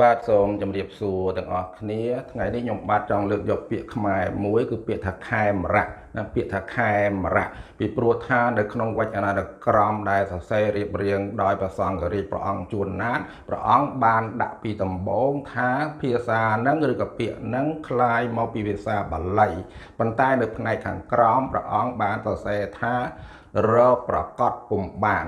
បាទសូមជម្រាបសួរទាំងអស់គ្នាថ្ងៃនេះខ្ញុំបាទចង់លើកយកពាក្យខ្មែរមួយគឺពាក្យថាខែមរៈណាពាក្យថាខែមរៈពីព្រោះថានៅក្នុងវចនានុក្រមដែលសរសេររៀបរៀងដោយព្រះសង្ឃរាជព្រះអង្គជួនណាតព្រះអង្គបានដាក់ពីដំបូងថាភាសាហ្នឹងឬក៏ពាក្យហ្នឹងคล้ายមកពីភាសាបាលីប៉ុន្តែនៅផ្នែកខាងក្រោមព្រះអង្គបានសរសេរថារកប្រកបពុំបាន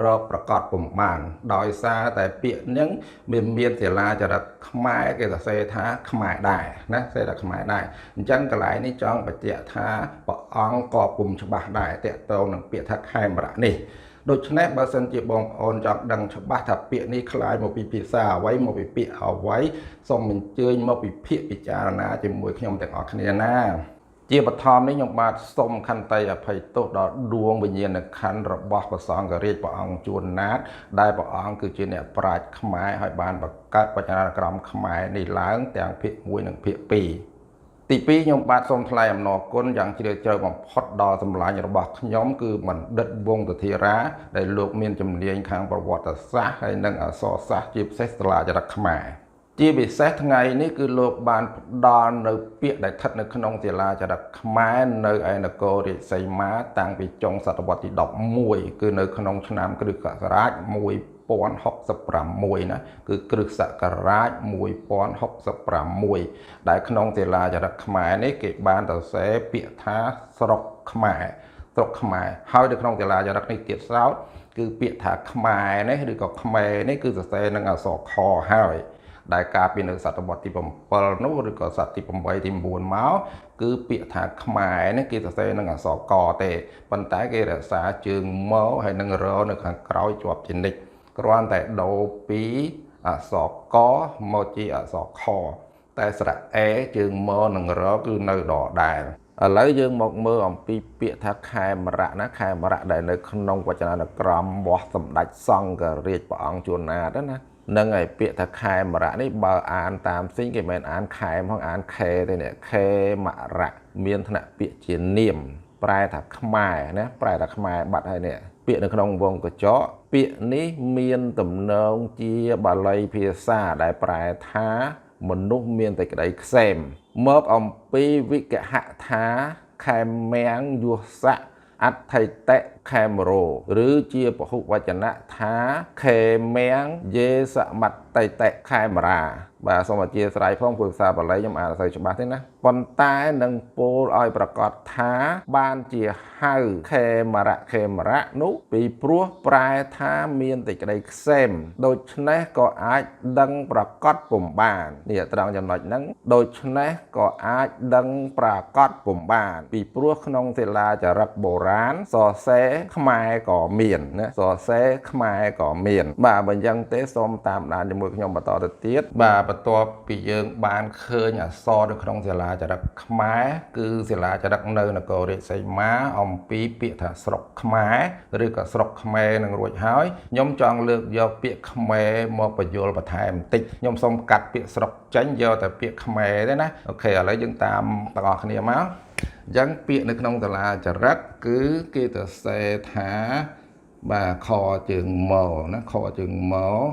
រកប្រកបពុំបានដោយសារតែពាក្យហ្នឹងមានសិលាចារឹកខ្មែរគេសរសេរថាខ្មែរដែរណាសេរថាខ្មែរដែរអញ្ចឹងកន្លែងនេះចង់បញ្ជាក់ថាព្រះអង្គក៏ពុំច្បាស់ដែរតកតងនឹងពាក្យថាខេមរៈនេះដូច្នេះបើសិនជាបងប្អូនចង់ដឹងច្បាស់ថាពាក្យនេះคล้ายមកពីភាសាអ្វីមកពីពាក្យអ្វីសូមអញ្ជើញមកពិភាក្សាពិចារណាជាមួយខ្ញុំទាំងអស់គ្នាណាជាបឋមនេះខ្ញុំបាទសូមខន្តីអភ័យទោសដល់ដួងវិញ្ញាណក្ខន្ធរបស់ព្រះសង្ឃរាជព្រះអង្គជួនណាតដែលព្រះអង្គគឺជាអ្នកប្រាជ្ញខ្មែរហើយបានបង្កើតវចនានុក្រមខ្មែរនេះឡើងទាំងភាគ1និងភាគ2ទី2ខ្ញុំបាទសូមថ្លែងអំណរគុណយ៉ាងជ្រាលជ្រៅបំផុតដល់សម្លាញ់របស់ខ្ញុំគឺបណ្ឌិតវង្សទធិរាដែលលោកមានជំនាញខាងប្រវត្តិសាស្ត្រហើយនិងអក្សរសាស្ត្រជាពិសេសសាលាចារឹកខ្មែរជាពិសេសថ្ងៃនេះគឺលោកបានផ្ដល់នៅពាក្យដែលស្ថិតនៅក្នុងសាលាចារឹកខ្មែរនៅឯនគររាជសីមាតាំងពីចុងសតវត្សទី11គឺនៅក្នុងឆ្នាំគ្រិស្តសករាជ1066ណាគឺគ្រិស្តសករាជ1066ដែលក្នុងសាលាចារឹកខ្មែរនេះគេបានសរសេរពាក្យថាស្រុកខ្មែរស្រុកខ្មែរហើយនៅក្នុងសាលាចារឹកនេះទៀតសោតគឺពាក្យថាខ្មែរនេះឬក៏ខ្មែរនេះគឺសរសេរនឹងអក្សរខហើយដែលកាលពីនៅសតវត្សទី7នោះឬក៏សតទី8ទី9មកគឺពាក្យថាខ្មែរនេះគេសរសេរនឹងអក្សរកទេប៉ុន្តែគេរក្សាជើងមកហើយនឹងរនៅខាងក្រោយជាប់ជានិច្ចគ្រាន់តែដូរពីអក្សរកមកជាអក្សរខតែស្រៈអេជើងមកនិងរគឺនៅដដែលឥឡូវយើងមកមើលអំពីពាក្យថាខេមរៈណាខេមរៈដែលនៅក្នុងវចនានុក្រមរបស់សម្ដេចសង្ឃរាជព្រះអង្គជួនណាតណានឹងឯពាក្យថាខេមរៈនេះបើអានតាមផ្សេងគេមិនអានខេមផងអានខេទេនេះខេមរៈមានថ្នាក់ពាក្យជានាមប្រែថាខ្មែរណាប្រែថាខ្មែរបាត់ហើយនេះពាក្យនៅក្នុងវងកញ្ចក់ពាក្យនេះមានទំនងជាបាលីភាសាដែលប្រែថាមនុស្សមានតែក្តីខ្សែមមកអំពីវិកហថាខេមាំងយុស័កអដ្ឋិតៈខេមរោឬជាពហុវចនៈថាខេមាំងយេសមត្តិតៈខេមរាបាទសូមអធិស្ឋានផងព្រោះភាសាបាលីខ្ញុំអានអត់សូវច្បាស់ទេណាប៉ុន្តែនឹងពោលឲ្យប្រកាសថាបានជាហៅខេមរៈនោះពីព្រោះប្រែថាមានតែក្តីខ្សែមដូច្នេះក៏អាចដឹងប្រកាសពុំបាននេះត្រង់ចំណុចហ្នឹងដូច្នេះក៏អាចដឹងប្រកាសពុំបានពីព្រោះក្នុងសិលាចារឹកបុរាណសរសេរខ្មែរក៏មានណាសរសេរខ្មែរក៏មានបាទបើអញ្ចឹងទេសូមតាមដានជាមួយខ្ញុំបន្តទៅទៀតបាទបន្ទាប់ពីយើងបានឃើញអក្សរនៅក្នុងសិលាចារឹកខ្មែរគឺសិលាចារឹកនៅនគររាជសីមាអំពីពាក្យថាស្រុកខ្មែរឬក៏ស្រុកខ្មែរនឹងរួចហើយខ្ញុំចង់លើកយកពាក្យខ្មែរមកបញ្យល់បន្ថែមបន្តិចខ្ញុំសូមកាត់ពាក្យស្រុកចេញយកតែពាក្យខ្មែរទេណាអូខេឥឡូវយើងតាមទាំងអស់គ្នាមកអញ្ចឹងពាក្យនៅក្នុងសាលាចារឹកគឺគេទៅសេថាបាទខជើងមកណាខជើងមក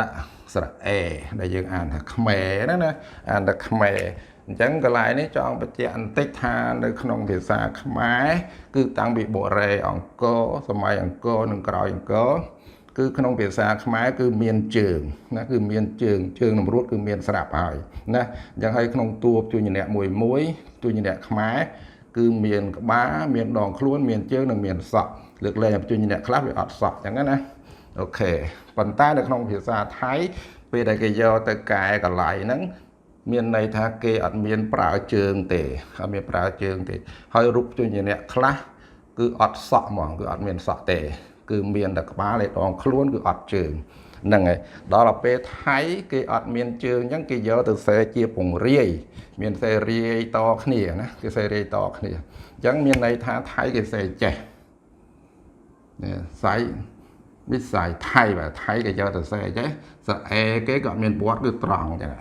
ដាក់ស្រៈអេដែលយើងអានថាខ្មែរណាអានថាខ្មែរអញ្ចឹងកន្លែងនេះចង់បញ្ជាក់បន្តិចថានៅក្នុងភាសាខ្មែរគឺតាំងពីបុរេអង្គរសម័យអង្គរនិងក្រោយអង្គរគឺក្នុងភាសាខ្មែរគឺមានជើងណាគឺមានជើងនំរួតគឺមានស្រាប់ហើយណាអញ្ចឹងហើយក្នុងតួព្យញ្ញៈមួយព្យញ្ញៈខ្មែរគឺមានក្បាលមានដងខ្លួនមានជើងនិងមានសក់លើកលែងព្យញ្ញៈខ្លះវាអត់សក់អញ្ចឹងណាអូខេប៉ុន្តែនៅក្នុងភាសាថៃពេលដែលគេយកទៅកែកន្លែងហ្នឹងមានន័យថាគេអត់មានប្រើជើងទេអត់មានប្រើជើងទេហើយរូបព្យញ្ញៈខ្លះគឺអត់សក់ហ្មងគឺអត់មានសក់ទេគឺមានតែក្បាលឯដងខ្លួនគឺអត់ជើងហ្នឹងហើយដល់ទៅពេលថៃគេអត់មានជើងអញ្ចឹងគេយកទៅសេជាពង្រាយមានសេរាយតគ្នាណាគេសេរាយតគ្នាអញ្ចឹងមានន័យថាថៃគេសេចេះនេះសៃវិស័យថៃបាទថៃគេយកទៅសេចេះសអេគេក៏មានវត្តគឺត្រង់ចឹង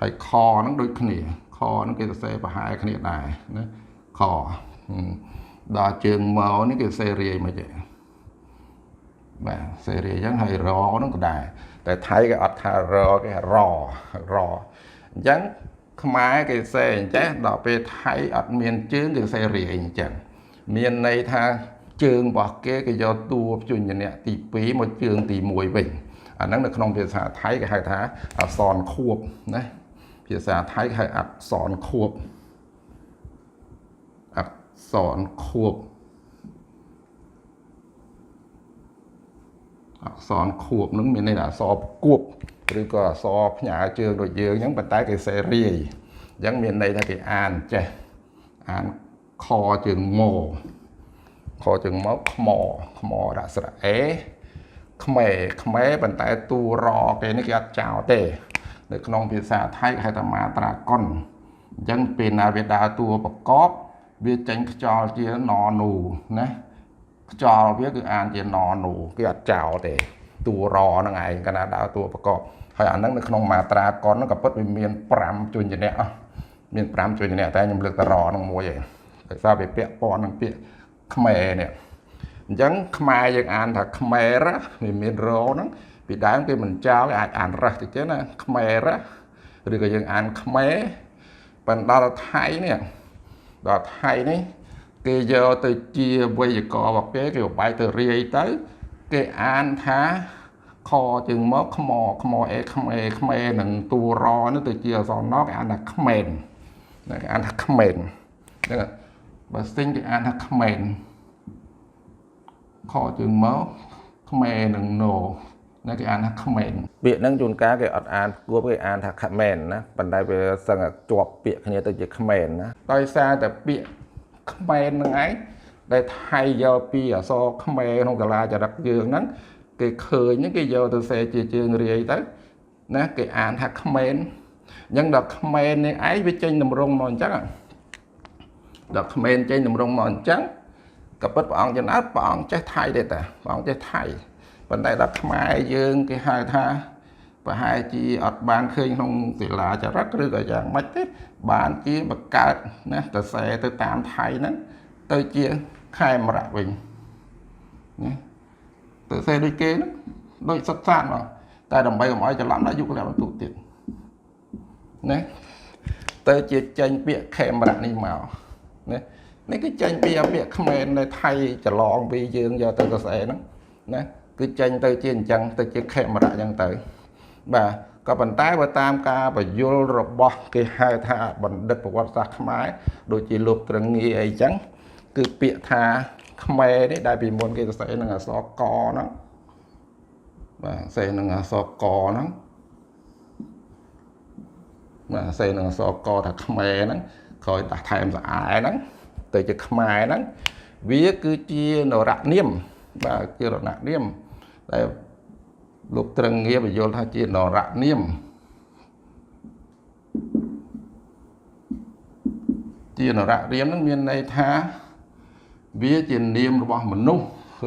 ហើយខហ្នឹងដូចគ្នាខហ្នឹងគេសរសេរប្រហែលគ្នាដែរណាខដល់ជើងមកនេះគេសេរាយមកចេះបាទសេរីអញ្ចឹងហើយរហ្នឹងក៏ដែរ តែថៃគេអត់ថារគេរអញ្ចឹងខ្មែរគេសេអញ្ចេះដល់ពេលថៃអត់មានជើងគេសេរាយអញ្ចឹងមានន័យថាជើងរបស់គេគេយកតួព្យញ្ជនៈទី2មកជើងទី1វិញអាហ្នឹងនៅក្នុងភាសាថៃគេហៅថាអក្សរខួបណាភាសាថៃគេហៅអក្សរខួបអក្សរខួបអក្សរខួបនឹងមានន័យថាអក្សរគួបឬក៏អក្សរផ្ញើជើងដូចយើងអញ្ចឹងប៉ុន្តែគេសេរាយអញ្ចឹងមានន័យថាគេអានចេះអានខជើងមកខជើងមកខ្មដាក់ស្រៈអេខ្មែរប៉ុន្តែតួរគេនេះគេអត់ចោលទេនៅក្នុងភាសាថៃគេហៅថាមាត្រាកុនអញ្ចឹងពេលណាវាដើរតួប្រកបវាចេញខ្យល់ជាណនូណាខ្យល់វាគឺអានជាណនូគេអត់ចោលទេតួរហ្នឹងឯងកាលណាដើរតួប្រកបហើយអាហ្នឹងនៅក្នុងមាត្រាកុនហ្នឹងក៏ពិតវាមាន5ជួយជំនះមាន5ជួយជំនះតែខ្ញុំលើកតរហ្នឹងមួយឯងដោយសារវាពាក់ព័ន្ធនឹងពាក្យខ្មែរនេះអញ្ចឹងខ្មែរយើងអានថាខ្មែរវាមានរហ្នឹងពីដើមគេមិនចោលអាចអានរះទៅចឹងណាខ្មែរឬក៏យើងអានខ្មែរប៉ុន្តែដល់ថៃនេះគេយកទៅជាវេយ្យាករណ៍របស់គេបែកទៅរាយទៅគេអានថាខជើងមកខ្មអេខ្មែរនឹងតួរនោះទៅជាអក្សរណគេអានថាខ្មែរគេអានថាខ្មែរហ្នឹងបើស្ទិញគេអានថាខ្មែរខជើងមកខ្មែរនឹងណូណាគេអានថាខ្មែរពាក្យហ្នឹងជួនកាលគេអត់អានគួបគេអានថាខ្មែរណាប៉ុន្តែវាសឹងតែជាប់ពាក្យគ្នាទៅជាខ្មែរណាដោយសារតែពាក្យខ្មែរហ្នឹងឯងដែលថៃយកពីអក្សរខ្មែរក្នុងកាលាចរិតយើងហ្នឹងគេឃើញគេយកទៅសេជាជើងរាយទៅណាគេអានថាខ្មែរអញ្ចឹងដល់ខ្មែរនេះឯងវាចេញតម្រង់មកអញ្ចឹងដល់ខ្មែរចេញតម្រង់មកអញ្ចឹងក៏ពិតព្រះអង្គចំណើព្រះអង្គចេះថៃទេតាព្រះអង្គចេះថៃប៉ុន្តែដល់ខ្មែរយើងគេហៅថាប្រហែលជាអត់បានឃើញក្នុងសិលាចារឹកឬក៏យ៉ាងម៉េចទេបានជាបង្កើតណាទៅសេទៅតាមថៃហ្នឹងទៅជាខេមរៈវិញណាទៅសេដូចគេហ្នឹងដូចសិក្សាមកតែដើម្បីកុំឲ្យច្រឡំដល់យុគលបន្ទុកទៀតណាទៅជាចេញពាក្យខេមរៈនេះមកណានេះគឺចេញពីពាក្យខ្មែរនៅថៃច្រឡងពីយើងយកទៅសរសេរហ្នឹងណាគឺចេញទៅជាអញ្ចឹងទៅជាខេមរៈអញ្ចឹងទៅបាទក៏ប៉ុន្តែបើតាមការបញ្យលរបស់គេហៅថាបណ្ឌិតប្រវត្តិសាស្ត្រខ្មែរដូចជាលោកត្រឹងងារអីចឹងគឺពាក្យថាខ្មែរនេះដែលពីមុនគេសរសេរនឹងអក្សរកហ្នឹងបាទសេនឹងអក្សរកហ្នឹងបាទសេនឹងអក្សរកថាខ្មែរហ្នឹងក្រោយដាក់ថែមស្អែហ្នឹងទៅជាខ្មែរហ្នឹងវាគឺជានរនាមបាទជានរនាមដែលលោកត្រឹងងារបញ្យល់ថាជានរនាមជានរនាមហ្នឹងមានន័យថាវាជានាមរបស់មនុស្ស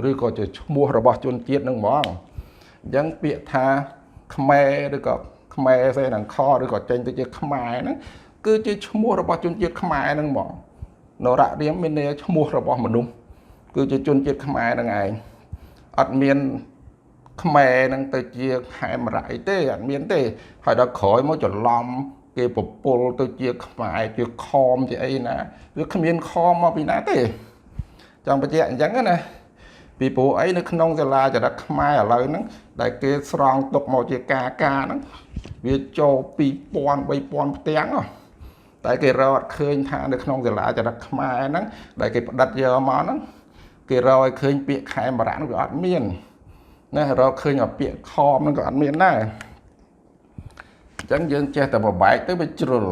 ឬក៏ជាឈ្មោះរបស់ជនជាតិហ្នឹងហ្មងអញ្ចឹងពាក្យថាខ្មែរឬក៏ខ្មែរសេនឹងខឬក៏ចេញទៅជាខ្មែរហ្នឹងគឺជាឈ្មោះរបស់ជនជាតិខ្មែរហ្នឹងហ្មងនរនាមមានន័យឈ្មោះរបស់មនុស្សគឺជាជនជាតិខ្មែរហ្នឹងឯងអត់មានខ្មែរហ្នឹងទៅជាខេមរៈអីទេអត់មានទេហើយដល់ក្រោយមកច្រឡំគេពពុលទៅជាខ្មែរជាខមជាអីណាវាគ្មានខមមកពីណាទេចង់បញ្ជាក់អញ្ចឹងណាពីព្រោះអីនៅក្នុងសាលាចរិតខ្មែរឥឡូវហ្នឹងដែលគេស្រង់ទុកមកជាការហ្នឹងវាចូល2000 3000ផ្ទាំងតែគេរកអត់ឃើញថានៅក្នុងសាលាចរិតខ្មែរហ្នឹងដែលគេផ្ដិតយកមកហ្នឹងគេរកឲ្យឃើញពាក្យខេមរៈហ្នឹងវាអត់មានណារកឃើញពាក្យខមហ្នឹងក៏អត់មានដែរអញ្ចឹងយើងចេះតែបបែកទៅវាជ្រុល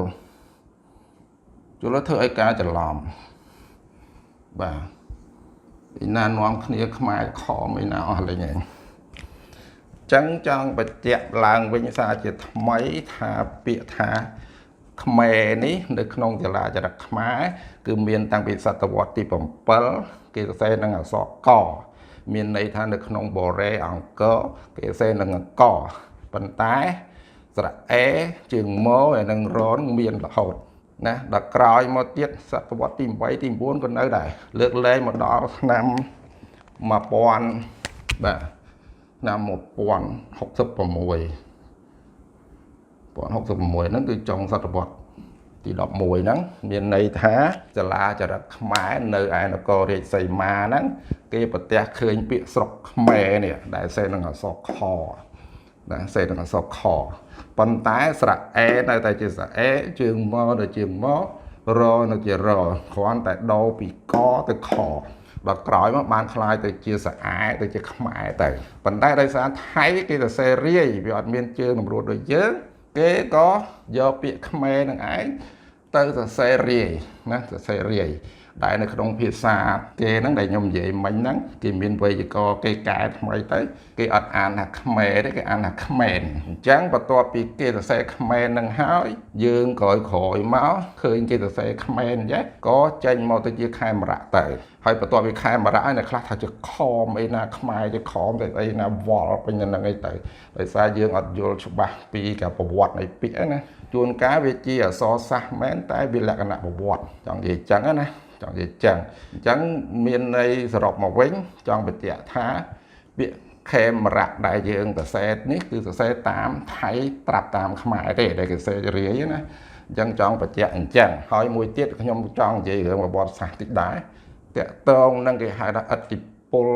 ធ្វើឲ្យការច្រឡំបាទពីណានាំគ្នាខ្មែរខមឯណាអស់លេងហ្នឹងអញ្ចឹងចង់បញ្ជាក់ឡើងវិញសារជាថ្មីថាពាក្យថាខ្មែរនេះនៅក្នុងសាលាចរិតខ្មែរគឺមានតាំងពីសតវត្សទី7គេសរសេរនឹងអក្សរកមានន័យថានៅក្នុងបូរេអង្គរគេសរសេរនឹងអង្គប៉ុន្តែស្រៈអេជើងមកហើយនឹងរនមានរហូតណាដល់ក្រោយមកទៀតសតវត្សទី8ទី9ក៏នៅដែរលើកលែងមកដល់ឆ្នាំ1000បាទ năm 1066ហ្នឹងគឺចុងសតវត្សទី11ហ្នឹងមានន័យថាសាលាចរិតខ្មែរនៅឯនគររាជសីមាហ្នឹងគេប្រទះឃើញពាក្យស្រុកខ្មែរនេះដែលសេនឹងអក្សរខណាសេនឹងអក្សរខប៉ុន្តែស្រៈអេនៅតែជាស្រៈអេជើងមកទៅជើងមករនៅជារគ្រាន់តែដូរពីកទៅខដល់ក្រោយមកបានคล้ายទៅជាស្រែទៅជាខ្មែរទៅប៉ុន្តែដោយសារថៃគេសរសេររាយវាអត់មានជើងតម្រួតដូចយើងគេក៏យកពាក្យខ្មែរនឹងឯងទៅសរសេររាយណាសរសេររាយដែលនៅក្នុងភាសាគេហ្នឹងដែលខ្ញុំនិយាយមិញហ្នឹងគេមានវេយ្យាករណ៍គេកែថ្មីទៅគេអត់អានថាខ្មែរទេគេអានថាខ្មែរអញ្ចឹងបន្ទាប់ពីគេសរសេរខ្មែរនឹងហើយយើងក្រោយមកឃើញគេសរសេរខ្មែរអញ្ចឹងក៏ចេញមកទៅជាខេមរៈទៅហើយបន្ទាប់ពីខេមរៈហើយនៅខ្លះថាជាខមអីណាខ្មែរជាខមទៅអីណាវល់ពេញហ្នឹងអីទៅដោយសារយើងអត់យល់ច្បាស់ពីកាប្រវត្តិនៃពាក្យណាជួនកាលវាជាអក្សរសាស្ត្រមែនតែវាលក្ខណៈប្រវត្តិចង់និយាយអញ្ចឹងណាចង់និយាយអញ្ចឹងមានន័យសរុបមកវិញចង់បញ្ជាក់ថាពាក្យខេមរៈដែលយើងសរសេរនេះគឺសរសេរតាមថៃត្រាប់តាមខ្មែរទេដែលគេសរសេររាយណាអញ្ចឹងចង់បញ្ជាក់អញ្ចឹងហើយមួយទៀតខ្ញុំចង់និយាយរឿងប្រវត្តិសាស្ត្រតិចដែរតកតងនឹងគេហៅថាឥទ្ធិពល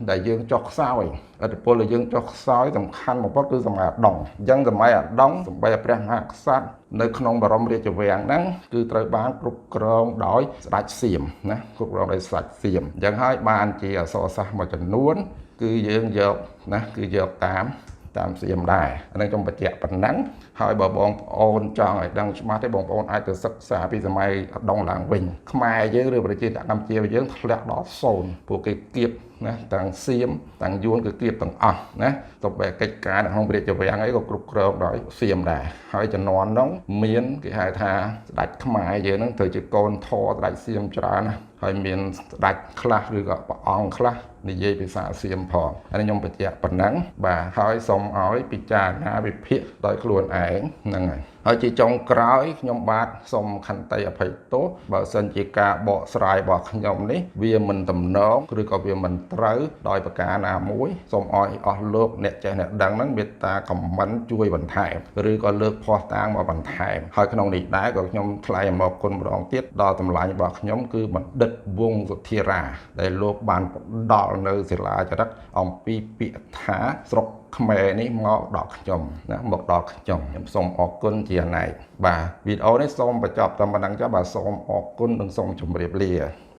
ដែលយើងចុះខ្សោយឥទ្ធិពលដែលយើងចុះខ្សោយសំខាន់បំផុតគឺសម័យអាដុងអញ្ចឹងសម័យអាដុងសម្ប័យព្រះមហាក្សត្រនៅក្នុងបរមរាជវាំងហ្នឹងគឺត្រូវបានគ្រប់គ្រងដោយស្ដេចសៀមណាគ្រប់គ្រងដោយស្ដេចសៀមអញ្ចឹងហើយបានជាអក្សរសាស្ត្រមួយចំនួនគឺយើងយកណាគឺយកតាមសៀមដែរអានេះខ្ញុំបញ្ជាក់ប៉ុណ្ណឹងហើយបើបងប្អូនចង់ឲ្យដឹងច្បាស់ទេបងប្អូនអាចទៅសិក្សាពីសម័យអាដុងឡើងវិញខ្មែរយើងឬប្រជាជាតិកម្ពុជាយើងធ្លាក់ដល់0ពួកគេគៀបណាទាំងសៀមទាំងយួនគឺគៀបទាំងអស់ណាទៅបែកិច្ចការនៅក្នុងរាជវាំងអីក៏គ្រប់គ្រងដោយសៀមដែរហើយជំនាន់នោះមានគេហៅថាស្ដេចខ្មែរយើងនឹងទៅជាកូនធរស្ដេចសៀមច្រើនណាហើយមានស្ដេចខ្លះឬក៏ព្រះអង្គខ្លះនិយាយភាសាសៀមផងហើយខ្ញុំបញ្ជាក់ប៉ុណ្ណឹងបាទហើយសូមឲ្យពិចារណាវិភាគដោយខ្លួនឯងហ្នឹងហើយជាចុងក្រោយខ្ញុំបាទសូមខន្តីអភ័យទោសបើសិនជាការបកស្រាយរបស់ខ្ញុំនេះវាមិនតំណងឬក៏វាមិនត្រូវដោយប្រការណាមួយសូមឲ្យអស់លោកអ្នកចេះអ្នកដឹងហ្នឹងមេត្តាខមមិនជួយបន្ថែមឬក៏លើកភ័ស្តុតាងមកបន្ថែមហើយក្នុងនេះដែរក៏ខ្ញុំថ្លែងអំណរគុណម្ដងទៀតដល់តម្លៃរបស់ខ្ញុំគឺបណ្ឌិតវង្សសុធារាដែលលោកបានផ្ដល់នៅសិលាចារឹកអំពីពាក្យថាស្រុកខ្មែរនេះមកដល់ខ្ញុំណាមកដល់ខ្ញុំសូមអរគុណជាណែកបាទវីដេអូនេះសូមបញ្ចប់តែប៉ុណ្្នឹងចុះបាទសូមអរគុណនិងសូមជម្រាបលា